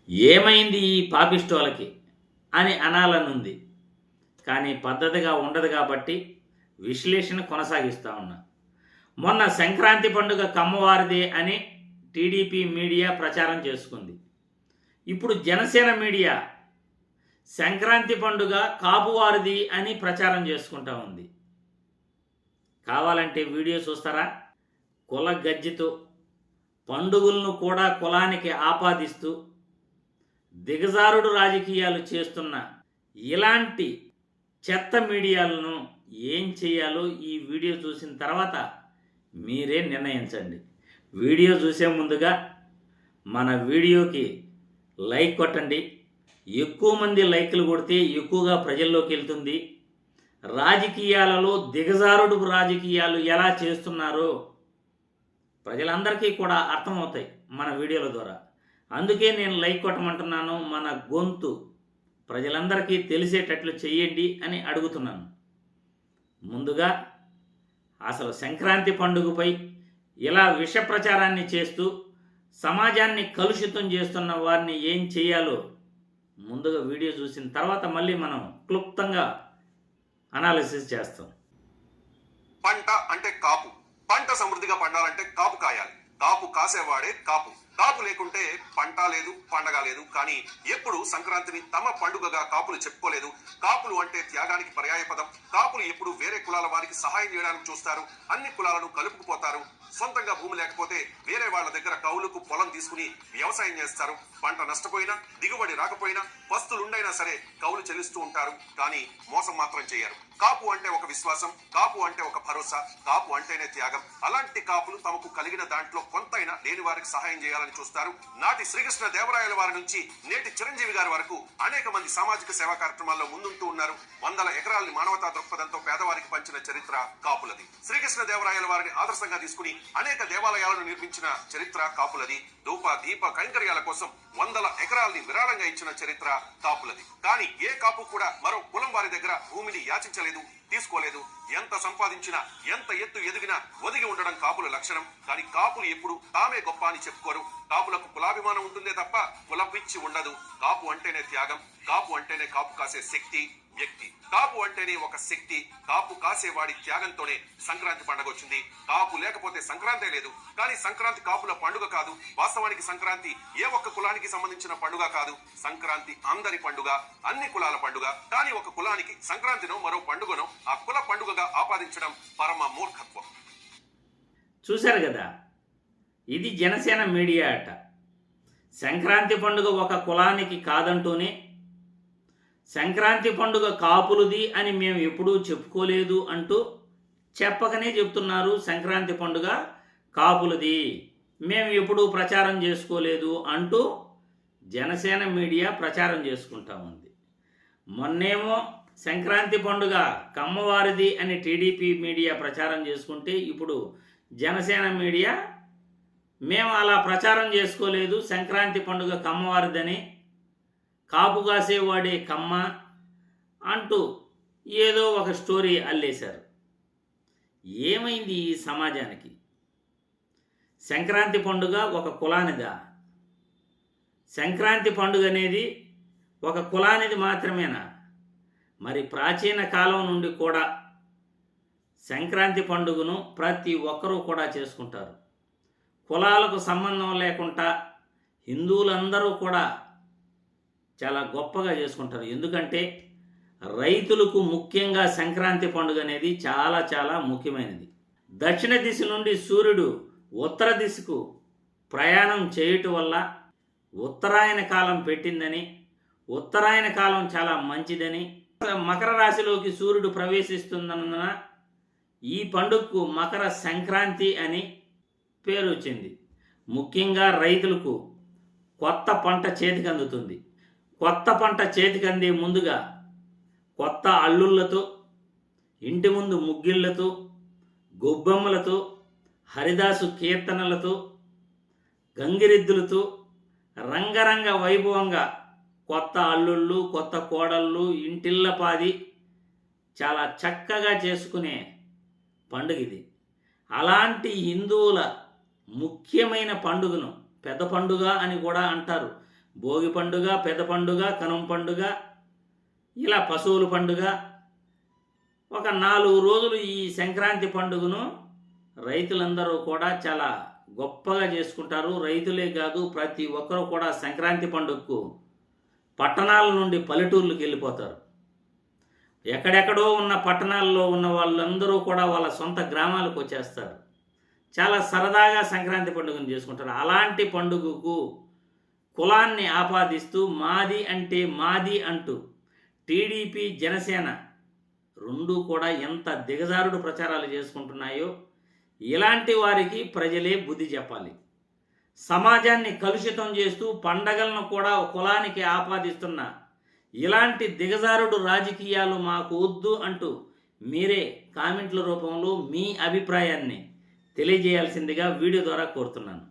ఏమైంది ఈ పాపిస్టోలకి అని అనాలనుంది. కానీ పద్ధతిగా ఉండదు కాబట్టి విశ్లేషణ కొనసాగిస్తూ ఉన్నా. మొన్న సంక్రాంతి పండుగ కమ్మవారిదే అని టీడీపీ మీడియా ప్రచారం చేసుకుంది. ఇప్పుడు జనసేన మీడియా సంక్రాంతి పండుగ కాపువారిది అని ప్రచారం చేసుకుంటా ఉంది. కావాలంటే వీడియో చూస్తారా? కుల గజ్జితో పండుగలను కూడా కులానికి ఆపాదిస్తూ దిగజారుడు రాజకీయాలు చేస్తున్న ఇలాంటి చెత్త మీడియాలను ఏం చేయాలో ఈ వీడియో చూసిన తర్వాత మీరే నిర్ణయించండి. వీడియో చూసే ముందుగా మన వీడియోకి లైక్ కొట్టండి. ఎక్కువ మంది లైక్లు కొడితే ఎక్కువగా ప్రజల్లోకి వెళ్తుంది. రాజకీయాలలో దిగజారుడు రాజకీయాలు ఎలా చేస్తున్నారో ప్రజలందరికీ కూడా అర్థమవుతాయి మన వీడియోల ద్వారా. అందుకే నేను లైక్ కొట్టమంటున్నాను. మన గొంతు ప్రజలందరికీ తెలిసేటట్లు చేయండి అని అడుగుతున్నాను. ముందుగా అసలు సంక్రాంతి పండుగపై ఇలా విష ప్రచారాన్ని చేస్తూ సమాజాన్ని కలుషితం చేస్తున్న వారిని ఏం చేయాలో ముందుగా వీడియో చూసిన తర్వాత మళ్ళీ మనం క్లుప్తంగా అనాలిసిస్ చేస్తాం. పంట అంటే కాపు. పంట సమృద్ధిగా పండాలంటే కాపు కాయాలి. కాపు కాసేవాడే కాపు. కాపు లేకుంటే పంట లేదు, పండగ లేదు. కానీ ఎప్పుడు సంక్రాంతిని తమ పండుగగా కాపులు చెప్పుకోలేదు. కాపులు అంటే త్యాగానికి పర్యాయ పదం. కాపులు ఎప్పుడు వేరే కులాల వారికి సహాయం చేయడానికి చూస్తారు. అన్ని కులాలను కలుపుకుపోతారు. సొంతంగా భూమి లేకపోతే వేరే వాళ్ళ దగ్గర కౌలుకు పొలం తీసుకుని వ్యవసాయం చేస్తారు. పంట నష్టపోయినా, దిగుబడి రాకపోయినా, పస్తులుండైనా సరే కౌలు చెల్లిస్తూ ఉంటారు. కానీ మోసం మాత్రం చేయరు. కాపు అంటే ఒక విశ్వాసం, కాపు అంటే ఒక భరోసా, కాపు అంటేనే త్యాగం. అలాంటి కాపులు తమకు కలిగిన దాంట్లో కొంతైనా లేని వారికి సహాయం చేయాలని చూస్తారు. నాటి శ్రీకృష్ణ దేవరాయల వారి నుంచి నేటి చిరంజీవి గారి వరకు అనేక మంది సామాజిక సేవా కార్యక్రమాల్లో ముందుంటూ ఉన్నారు. 100 ఎకరాల్ని మానవతా దృక్పథంతో పేదవారికి పంచిన చరిత్ర కాపులది. శ్రీకృష్ణ దేవరాయల వారిని ఆదర్శంగా తీసుకుని అనేక దేవాలయాలను నిర్మించిన చరిత్ర కాపులది. ధూప దీప కైంకర్యాల కోసం 100 ఎకరాల్ని విరాళంగా ఇచ్చిన చరిత్ర కాపులది. కానీ ఏ కాపు కూడా మరో కులం వారి దగ్గర భూమిని యాచించలేదు, తీసుకోలేదు. ఎంత సంపాదించినా, ఎంత ఎత్తు ఎదిగినా ఒదిగి ఉండడం కాపుల లక్షణం. కానీ కాపులు ఎప్పుడు తామే గొప్ప అని చెప్పుకోరు. కాపులకు కులాభిమానం ఉంటుందే తప్ప కుల పిచ్చి ఉండదు. కాపు అంటేనే త్యాగం. కాపు అంటేనే కాపు కాసే శక్తి, వ్యక్తి. కాపు అంటేనే ఒక శక్తి. కాపు కాసేవాడి త్యాగంతోనే సంక్రాంతి పండుగ వచ్చింది. కాపు లేకపోతే సంక్రాంతే లేదు. కానీ సంక్రాంతి కాపుల పండుగ కాదు. వాస్తవానికి సంక్రాంతి ఏ ఒక్క కులానికి సంబంధించిన పండుగ కాదు. సంక్రాంతి అందరి పండుగ, అన్ని కులాల పండుగ. కానీ ఒక కులానికి సంక్రాంతినో మరో పండుగనో ఆ కుల పండుగగా ఆపాదించడం పరమ మూర్ఖత్వం. చూశారు కదా, ఇది జనసేన మీడియా అట. సంక్రాంతి పండుగ ఒక కులానికి కాదంటూనే సంక్రాంతి పండుగ కాపులుది అని మేము ఎప్పుడూ చెప్పుకోలేదు అంటూ చెప్పకనే చెప్తున్నారు. సంక్రాంతి పండుగ కాపులది, మేము ఎప్పుడూ ప్రచారం చేసుకోలేదు అంటూ జనసేన మీడియా ప్రచారం చేసుకుంటా ఉంది. మొన్నేమో సంక్రాంతి పండుగ కమ్మవారిది అని టీడీపీ మీడియా ప్రచారం చేసుకుంటే ఇప్పుడు జనసేన మీడియా మేము అలా ప్రచారం చేసుకోలేదు, సంక్రాంతి పండుగ కమ్మవారిదని, కాపు కాసేవాడే కమ్మ అంటూ ఏదో ఒక స్టోరీ అల్లేశారు. ఏమైంది ఈ సమాజానికి? సంక్రాంతి పండుగ ఒక కులానిదా? సంక్రాంతి పండుగ అనేది ఒక కులానిది మాత్రమేనా? మరి ప్రాచీన కాలం నుండి కూడా సంక్రాంతి పండుగను ప్రతి ఒక్కరూ కూడా చేసుకుంటారు. కులాలకు సంబంధం లేకుండా హిందువులందరూ కూడా చాలా గొప్పగా చేసుకుంటారు. ఎందుకంటే రైతులకు ముఖ్యంగా సంక్రాంతి పండుగ అనేది చాలా చాలా ముఖ్యమైనది. దక్షిణ దిశ నుండి సూర్యుడు ఉత్తర దిశకు ప్రయాణం చేయటం వల్ల ఉత్తరాయణ కాలం పెట్టిందని, ఉత్తరాయణ కాలం చాలా మంచిదని, మకర రాశిలోకి సూర్యుడు ప్రవేశిస్తున్నందున ఈ పండుగకు మకర సంక్రాంతి అని పేరు వచ్చింది. ముఖ్యంగా రైతులకు కొత్త పంట చేతికి అందుతుంది. కొత్త పంట చేతికి అందే ముందుగా కొత్త అల్లుళ్ళతో, ఇంటి ముందు ముగ్గిళ్ళతో, గొబ్బెమ్మలతో, హరిదాసు కీర్తనలతో, గంగిరెద్దులతో రంగరంగ వైభవంగా కొత్త అల్లుళ్ళు, కొత్త కోడళ్ళు ఇంటిల్లపాది చాలా చక్కగా చేసుకునే పండుగ ఇది. అలాంటి హిందువుల ముఖ్యమైన పండుగను పెద్ద పండుగ అని కూడా అంటారు. భోగి పండుగ, పెద్ద పండుగ, కనుమ పండుగ, ఇలా పశువుల పండుగ, ఒక 4 రోజులు ఈ సంక్రాంతి పండుగను రైతులందరూ కూడా చాలా గొప్పగా చేసుకుంటారు. రైతులే కాదు, ప్రతి ఒక్కరూ కూడా సంక్రాంతి పండుగకు పట్టణాల నుండి పల్లెటూర్లకు వెళ్ళిపోతారు. ఎక్కడెక్కడో ఉన్న పట్టణాల్లో ఉన్న వాళ్ళందరూ కూడా వాళ్ళ సొంత గ్రామాలకు వచ్చేస్తారు. చాలా సరదాగా సంక్రాంతి పండుగను చేసుకుంటారు. అలాంటి పండుగకు కులాన్ని ఆపాదిస్తూ మాది అంటే మాది అంటూ టీడీపీ, జనసేన రెండూ కూడా ఎంత దిగజారుడు ప్రచారాలు చేసుకుంటున్నాయో ఇలాంటి వారికి ప్రజలే బుద్ధి చెప్పాలి. సమాజాన్ని కలుషితం చేస్తూ పండగలను కూడా కులానికి ఆపాదిస్తున్న ఇలాంటి దిగజారుడు రాజకీయాలు మాకు వద్దు అంటూ మీరే కామెంట్ల రూపంలో మీ అభిప్రాయాన్ని తెలియజేయాల్సిందిగా వీడియో ద్వారా కోరుతున్నాను.